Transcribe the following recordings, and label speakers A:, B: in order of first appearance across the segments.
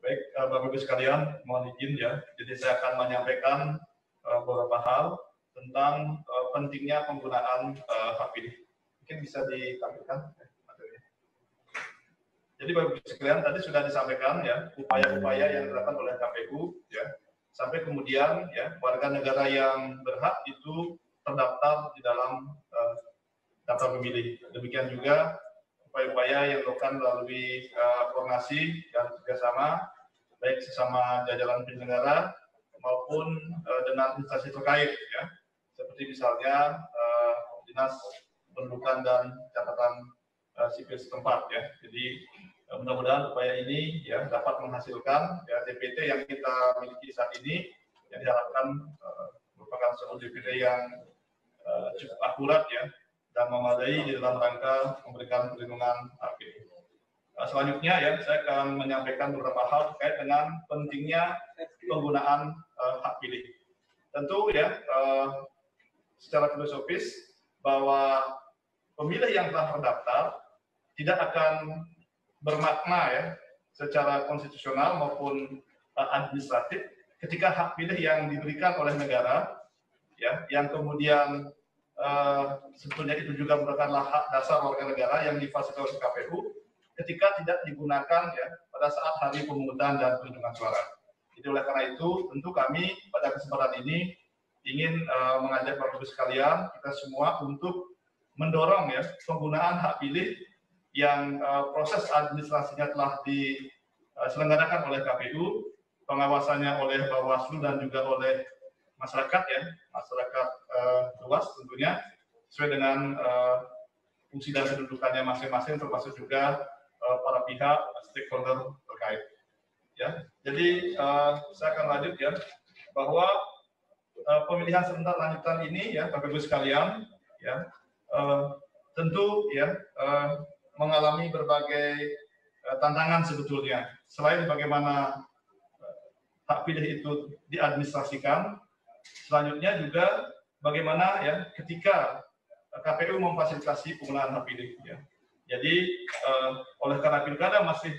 A: Baik, Bapak Ibu sekalian, mohon izin ya. Jadi saya akan menyampaikan beberapa hal tentang pentingnya penggunaan hak pilih. Mungkin bisa ditampilkan materinya. Jadi Bapak Ibu sekalian, tadi sudah disampaikan ya upaya-upaya yang dilakukan oleh KPU ya, sampai kemudian ya warga negara yang berhak itu terdaftar di dalam daftar pemilih. Demikian juga upaya-upaya yang dilakukan melalui koordinasi dan kerjasama baik sesama jajaran penyelenggara maupun dengan instansi terkait ya, seperti misalnya dinas pendudukan dan catatan sipil setempat ya. Jadi mudah-mudahan upaya ini ya dapat menghasilkan ya DPT yang kita miliki saat ini yang diharapkan merupakan sebuah DPT yang cukup akurat ya dan memadai di dalam rangka memberikan perlindungan hak pilih. Selanjutnya ya saya akan menyampaikan beberapa hal terkait dengan pentingnya penggunaan hak pilih. Tentu ya secara filosofis bahwa pemilih yang telah terdaftar tidak akan bermakna ya secara konstitusional maupun administratif ketika hak pilih yang diberikan oleh negara ya yang kemudian sebetulnya itu juga merupakan hak dasar warga negara yang difasilitasi KPU ketika tidak digunakan ya pada saat hari pemungutan dan perhitungan suara. Jadi oleh karena itu tentu kami pada kesempatan ini ingin mengajak Bapak Ibu sekalian kita semua untuk mendorong ya penggunaan hak pilih yang proses administrasinya telah diselenggarakan oleh KPU, pengawasannya oleh Bawaslu dan juga oleh masyarakat ya, masyarakat luas tentunya sesuai dengan fungsi dan kedudukannya masing-masing termasuk juga para pihak stakeholder terkait. Ya, jadi saya akan lanjut ya bahwa pemilihan serentak lanjutan ini ya Bapak Ibu sekalian ya tentu ya mengalami berbagai tantangan sebetulnya. Selain bagaimana hak pilih itu diadministrasikan, selanjutnya juga bagaimana ya ketika KPU memfasilitasi penggunaan hak pilih ya. Jadi oleh karena pilkada masih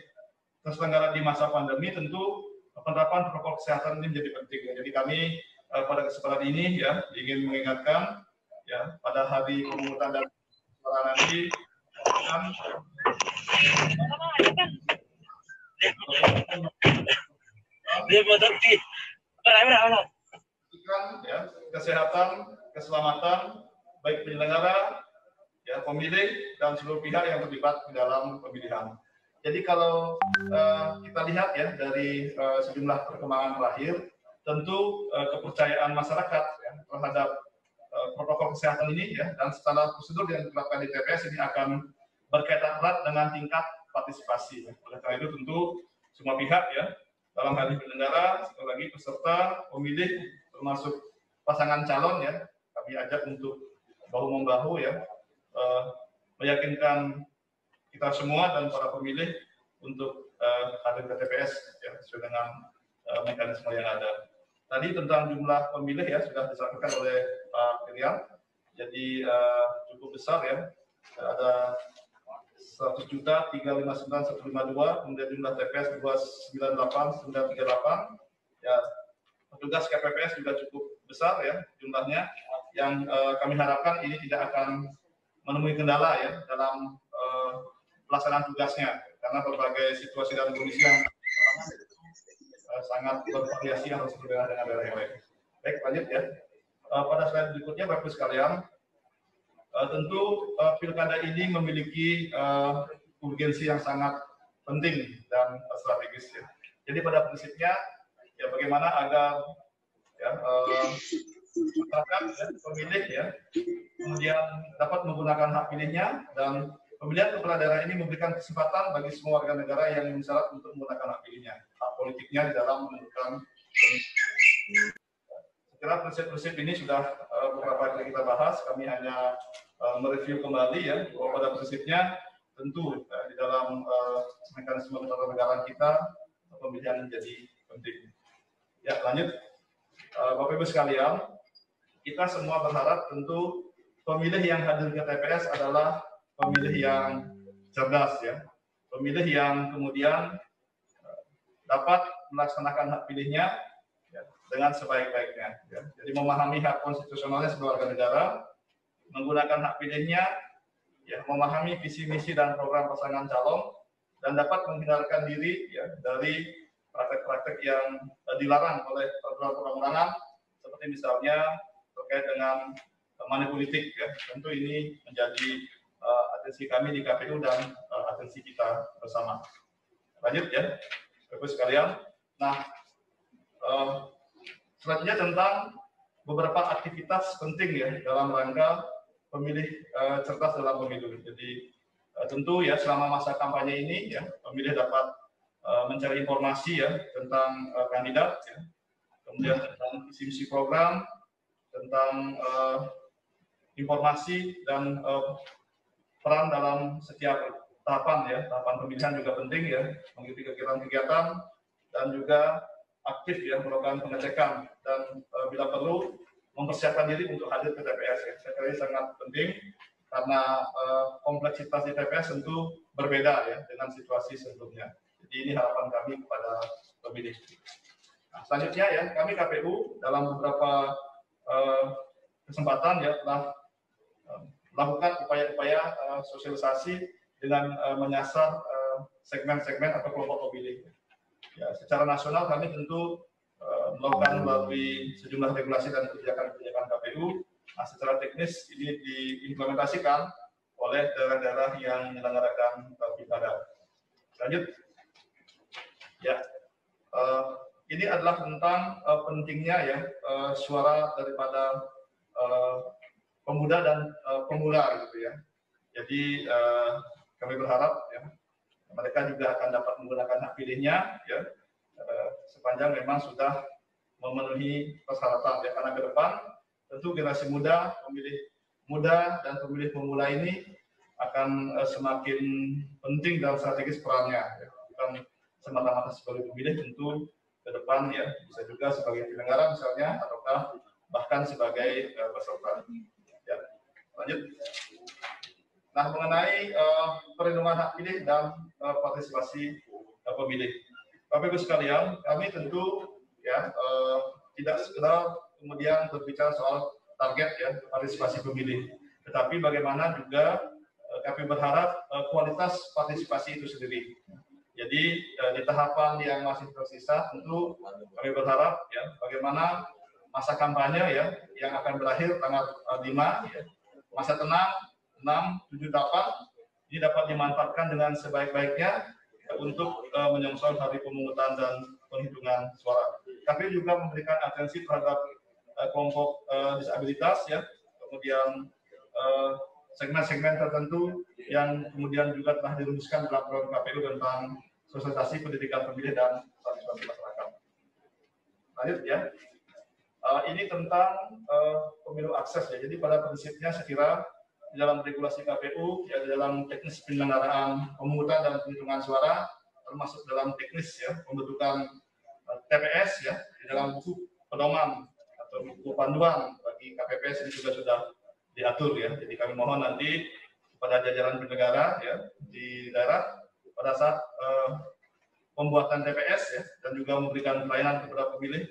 A: terselenggara di masa pandemi, tentu penerapan protokol kesehatan ini menjadi penting. Jadi kami pada kesempatan ini ya ingin mengingatkan ya pada hari pemungutan dan suara nanti ya kesehatan, keselamatan baik penyelenggara ya pemilih dan seluruh pihak yang terlibat di dalam pemilihan. Jadi kalau kita lihat ya dari sejumlah perkembangan terakhir, tentu kepercayaan masyarakat ya, terhadap protokol kesehatan ini ya dan secara prosedur yang dilakukan di TPS ini akan berkaitan erat dengan tingkat partisipasi. Oleh karena itu tentu semua pihak ya dalam hal ini penyelenggara, sekali lagi peserta, pemilih termasuk pasangan calon ya kami ajak untuk bahu membahu ya meyakinkan kita semua dan para pemilih untuk hadir ke TPS ya, sesuai dengan mekanisme yang ada. Tadi tentang jumlah pemilih ya sudah disampaikan oleh Pak Irian, jadi cukup besar ya, ada 100.359.152, kemudian jumlah TPS 298.938, ya petugas KPPS juga cukup besar ya jumlahnya, yang kami harapkan ini tidak akan menemui kendala ya dalam pelaksanaan tugasnya karena berbagai situasi dan kondisi yang sangat bervariasi yang harus berbeda dengan daerah yang lain. Baik, lanjut ya. Pada slide berikutnya Bapak Ibu sekalian, tentu pilkada ini memiliki urgensi yang sangat penting dan strategis ya. Jadi pada prinsipnya ya bagaimana agar ya masyarakat ya, pemilih ya kemudian dapat menggunakan hak pilihnya dan pemilihan kepala daerah ini memberikan kesempatan bagi semua warga negara yang syarat untuk menggunakan hak pilihnya, hak politiknya di dalam menentukan. Sekira prinsip-prinsip ini sudah beberapa kali kita bahas, kami hanya mereview kembali ya bahwa pada prinsipnya tentu di dalam mekanisme ketatanegaraan kita pemilihan menjadi penting. Ya lanjut, Bapak Ibu sekalian, kita semua berharap tentu pemilih yang hadir ke TPS adalah pemilih yang cerdas ya, pemilih yang kemudian dapat melaksanakan hak pilihnya ya, dengan sebaik-baiknya. Ya. Jadi memahami hak konstitusionalnya sebagai warga negara, menggunakan hak pilihnya, ya, memahami visi misi dan program pasangan calon, dan dapat menghindarkan diri ya, dari praktek-praktek yang dilarang oleh peraturan perundang-undangan, seperti misalnya terkait dengan money politik. Ya. Tentu ini menjadi atensi kami di KPU dan atensi kita bersama. Lanjut ya, Bapak sekalian. Nah, selanjutnya tentang beberapa aktivitas penting ya dalam rangka pemilih cerdas dalam pemilu. Jadi tentu ya selama masa kampanye ini ya pemilih dapat mencari informasi ya tentang kandidat, ya. Kemudian tentang visi misi program, tentang informasi dan peran dalam setiap tahapan ya, tahapan pemilihan juga penting ya, mengikuti kegiatan-kegiatan dan juga aktif ya melakukan pengecekan dan bila perlu mempersiapkan diri untuk hadir ke TPS ya. Saya kira ini sangat penting karena kompleksitas di TPS tentu berbeda ya dengan situasi sebelumnya. Jadi ini harapan kami kepada pemilih. Nah, selanjutnya ya kami KPU dalam beberapa kesempatan ya telah melakukan upaya-upaya sosialisasi dengan menyasar segmen-segmen atau kelompok pemilih. Ya, secara nasional kami tentu melakukan melalui sejumlah regulasi dan kebijakan-kebijakan KPU. Nah, secara teknis ini diimplementasikan oleh daerah-daerah yang menyelenggarakan pilkada. Lanjut, ya, ini adalah tentang pentingnya ya suara daripada pemuda dan pemula gitu ya. Jadi kami berharap ya mereka juga akan dapat menggunakan hak pilihnya ya sepanjang memang sudah memenuhi persyaratan ya, karena ke depan tentu generasi muda, pemilih muda dan pemilih pemula ini akan semakin penting dalam strategis perannya ya. Bukan semata-mata sebagai pemilih, tentu ke depan ya bisa juga sebagai penyelenggara misalnya ataukah bahkan sebagai peserta ya. Lanjut. Nah, mengenai perlindungan hak pilih dan partisipasi pemilih, Bapak Ibu sekalian, kami tentu ya tidak sekedar kemudian berbicara soal target ya partisipasi pemilih, tetapi bagaimana juga kami berharap kualitas partisipasi itu sendiri. Jadi di tahapan yang masih tersisa, tentu kami berharap ya bagaimana masa kampanye ya yang akan berakhir tanggal 5 ya, masa tenang 6, 7, 8 ini dapat dimanfaatkan dengan sebaik-baiknya untuk menyongsong hari pemungutan dan penghitungan suara. Kami juga memberikan atensi terhadap kelompok disabilitas ya, kemudian segmen-segmen tertentu yang kemudian juga telah dirumuskan dalam program KPU tentang sosialisasi pendidikan pemilih dan partisipasi masyarakat. Lanjut ya. Ini tentang pemilu akses ya. Jadi pada prinsipnya saya kira di dalam regulasi KPU, ya di dalam teknis penyelenggaraan pemungutan dan penghitungan suara, termasuk dalam teknis ya pembentukan TPS ya, di dalam buku pedoman atau buku panduan bagi KPPS ini juga sudah diatur ya. Jadi kami mohon nanti kepada jajaran penyelenggara ya di daerah pada saat pembuatan TPS ya dan juga memberikan pelayanan kepada pemilih,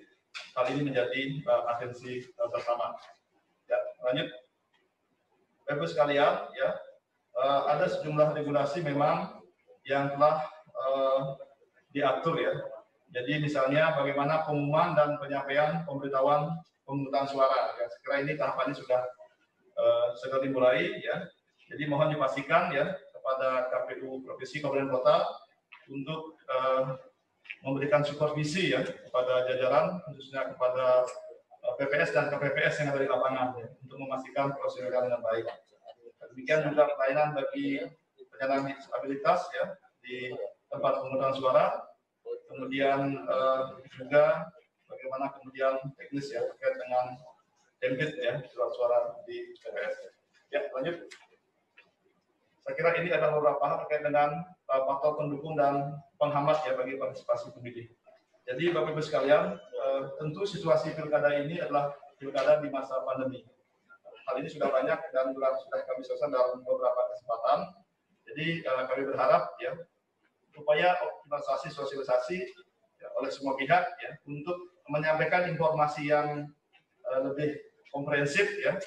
A: hal ini menjadi atensi bersama. Ya, lanjut. Bapak sekalian, ya ada sejumlah regulasi memang yang telah diatur ya. Jadi misalnya bagaimana pengumuman dan penyampaian pemberitahuan pemungutan suara. Ya, sekira ini tahapannya sudah segera dimulai ya. Jadi mohon dipastikan ya kepada KPU Provinsi Kabupaten Kota untuk memberikan supervisi ya kepada jajaran, khususnya kepada PPS dan KPPS yang ada di lapangan ya, untuk memastikan prosedur dengan baik. Demikian juga pelayanan bagi penyandang disabilitas ya di tempat pemungutan suara. Kemudian juga bagaimana kemudian teknis ya terkait dengan debit ya surat suara di TPS. Ya, lanjut. Saya kira ini adalah beberapa hal terkait dengan faktor pendukung dan penghambat ya bagi partisipasi pemilih. Jadi Bapak Ibu sekalian, tentu situasi pilkada ini adalah pilkada di masa pandemi. Hal ini sudah banyak dan sudah kami selesaikan dalam beberapa kesempatan. Jadi kami berharap ya upaya optimalisasi sosialisasi oleh semua pihak ya untuk menyampaikan informasi yang lebih komprehensif ya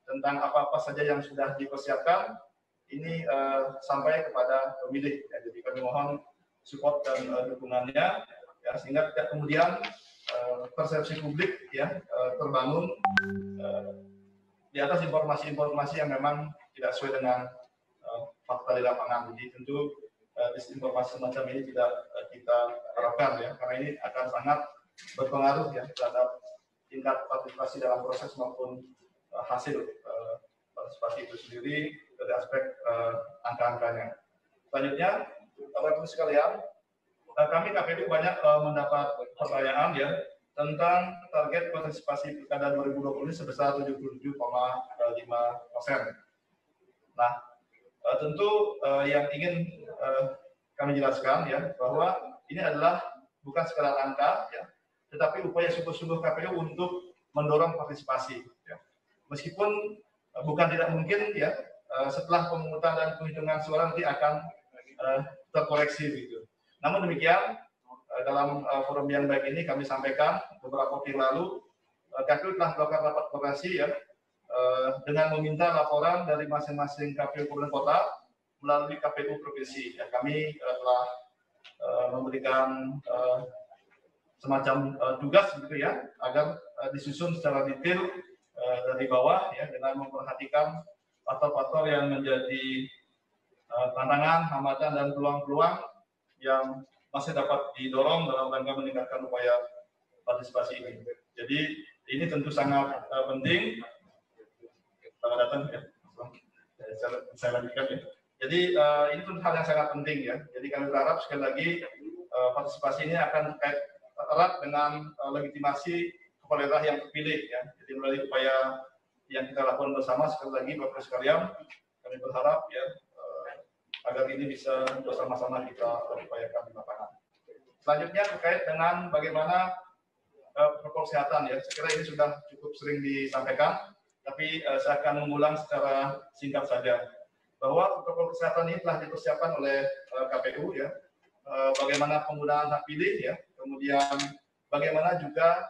A: tentang apa-apa saja yang sudah dipersiapkan ini sampai kepada pemilih. Ya. Jadi kami mohon support dan dukungannya ya, sehingga tidak kemudian persepsi publik ya terbangun di atas informasi-informasi yang memang tidak sesuai dengan fakta di lapangan. Jadi tentu disinformasi semacam ini tidak kita harapkan ya, karena ini akan sangat berpengaruh ya terhadap tingkat partisipasi dalam proses maupun hasil partisipasi itu sendiri dari aspek angka-angkanya. Selanjutnya, Bapak-Ibu sekalian, kami KPU banyak mendapat pertanyaan ya tentang target partisipasi Pilkada 2020 ini sebesar 77,5%. Nah, tentu yang ingin kami jelaskan ya bahwa ini adalah bukan sekadar angka ya, tetapi upaya sungguh-sungguh KPU untuk mendorong partisipasi. Ya. Meskipun bukan tidak mungkin ya setelah pemungutan dan penghitungan suara nanti akan terkoreksi gitu. Namun demikian dalam forum yang baik ini kami sampaikan beberapa waktu lalu KPU telah melakukan rapat koordinasi ya dengan meminta laporan dari masing-masing KPU kabupaten kota melalui KPU provinsi. Ya, kami telah memberikan semacam tugas gitu ya agar disusun secara detail dari bawah ya dengan memperhatikan faktor-faktor yang menjadi tantangan, hambatan dan peluang-peluang yang masih dapat didorong dalam rangka meningkatkan upaya partisipasi ini. Jadi ini tentu sangat penting. Selamat datang ya. Saya lanjutkan ya. Jadi ini tentu hal yang sangat penting ya. Jadi kami berharap sekali lagi partisipasi ini akan terkait erat dengan legitimasi kepala daerah yang terpilih ya. Jadi melalui upaya yang kita lakukan bersama sekali lagi Bapak sekalian, kami berharap ya agar ini bisa bersama-sama kita upayakan di lapangan. Selanjutnya terkait dengan bagaimana protokol kesehatan ya, saya kira ini sudah cukup sering disampaikan, tapi saya akan mengulang secara singkat saja bahwa protokol kesehatan ini telah dipersiapkan oleh KPU ya, bagaimana penggunaan hak pilih ya, kemudian bagaimana juga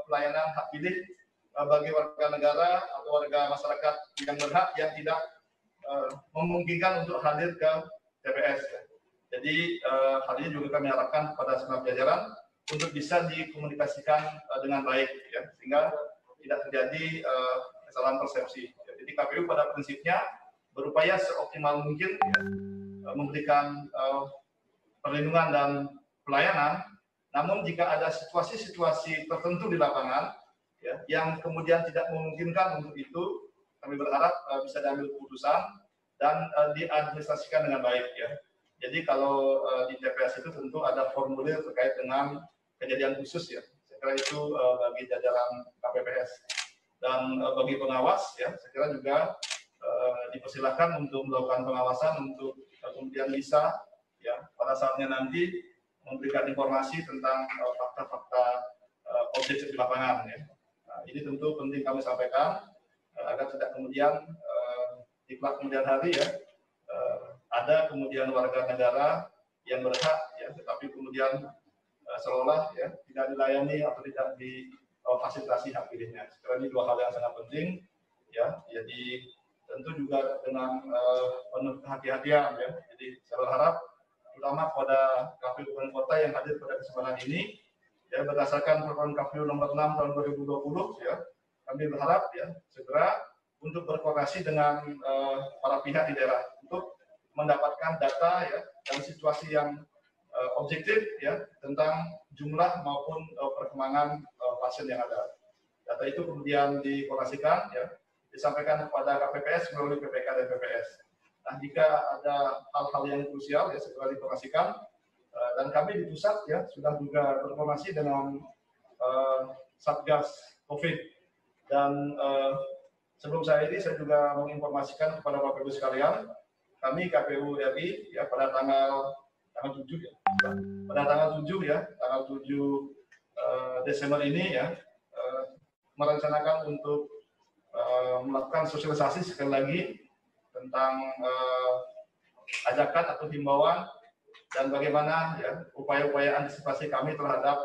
A: pelayanan hak pilih bagi warga negara atau warga masyarakat yang berhak yang tidak memungkinkan untuk hadir ke TPS. Ya. Jadi hal ini juga kami harapkan kepada segenap jajaran untuk bisa dikomunikasikan dengan baik, ya, sehingga tidak terjadi kesalahan persepsi. Ya, jadi KPU pada prinsipnya berupaya seoptimal mungkin ya, memberikan perlindungan dan pelayanan. Namun jika ada situasi-situasi tertentu di lapangan ya, yang kemudian tidak memungkinkan untuk itu, kami berharap bisa diambil keputusan dan diadministrasikan dengan baik ya. Jadi kalau di TPS itu tentu ada formulir terkait dengan kejadian khusus ya. Saya kira itu bagi jajaran KPPS dan bagi pengawas ya. Saya kira juga dipersilakan untuk melakukan pengawasan untuk kemudian bisa ya pada saatnya nanti memberikan informasi tentang fakta-fakta objektif di lapangan ya. Nah, ini tentu penting kami sampaikan agar tidak kemudian di kemudian hari ya ada kemudian warga negara yang berhak ya tetapi kemudian seolah ya tidak dilayani atau tidak difasilitasi hak pilihnya. Sekarang ini dua hal yang sangat penting ya. Jadi tentu juga dengan penuh kehati-hatian ya. Jadi saya berharap terutama pada KPU Kabupaten Kota yang hadir pada kesempatan ini ya berdasarkan peraturan KPU nomor 6 tahun 2020 ya. Kami berharap ya segera untuk berkoordinasi dengan para pihak di daerah untuk mendapatkan data ya dan situasi yang objektif ya tentang jumlah maupun perkembangan pasien yang ada. Data itu kemudian dikoordinasikan ya disampaikan kepada KPPS melalui PPK dan PPS. Nah jika ada hal-hal yang krusial ya segera dikoordinasikan dan kami di pusat ya sudah juga berkoordinasi dengan Satgas COVID dan sebelum saya juga menginformasikan kepada Bapak Ibu sekalian, kami KPU RI ya pada tanggal 7 ya. Pada tanggal 7 ya, tanggal 7 Desember ini ya merencanakan untuk melakukan sosialisasi sekali lagi tentang ajakan atau himbauan dan bagaimana ya upaya-upaya antisipasi kami terhadap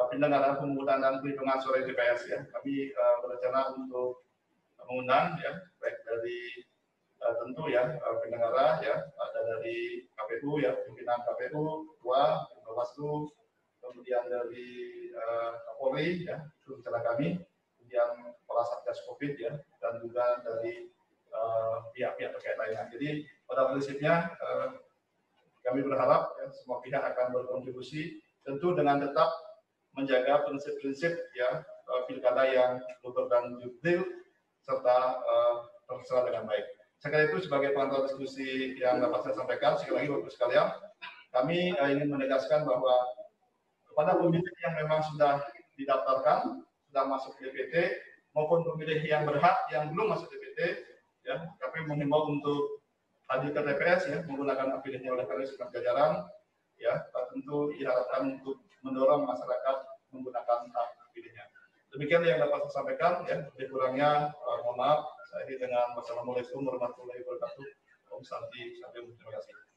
A: penyelenggaraan pemungutan dan perhitungan suara TPS ya. Kami berencana untuk mengundang ya baik dari tentu ya penyelenggara ya, ada dari KPU ya, pimpinan KPU, Ketua, Bawaslu, kemudian dari Kapolri ya, itu bicara kami, kemudian Kepala Satgas Covid ya, dan juga dari pihak-pihak terkait lainnya. Jadi pada prinsipnya kami berharap ya, semua pihak akan berkontribusi, tentu dengan tetap menjaga prinsip-prinsip ya pilkada yang luber dan jurdil serta terselenggara dengan baik. Saya kira itu sebagai pantauan diskusi yang dapat saya sampaikan. Sekali lagi Bapak sekalian, kami ingin menegaskan bahwa kepada pemilih yang memang sudah didaftarkan, sudah masuk DPT, maupun pemilih yang berhak yang belum masuk DPT, ya, kami menghimbau untuk hadir ke TPS ya, menggunakan hak pilihnya oleh karena segenap jajaran, ya, tentu diharapkan untuk mendorong masyarakat menggunakan hak pilihnya. Demikian yang dapat saya sampaikan, ya, lebih kurangnya mohon maaf. Saya dengan wassalamualaikum warahmatullahi wabarakatuh. Om Santi, sampai jumpa. Terima kasih.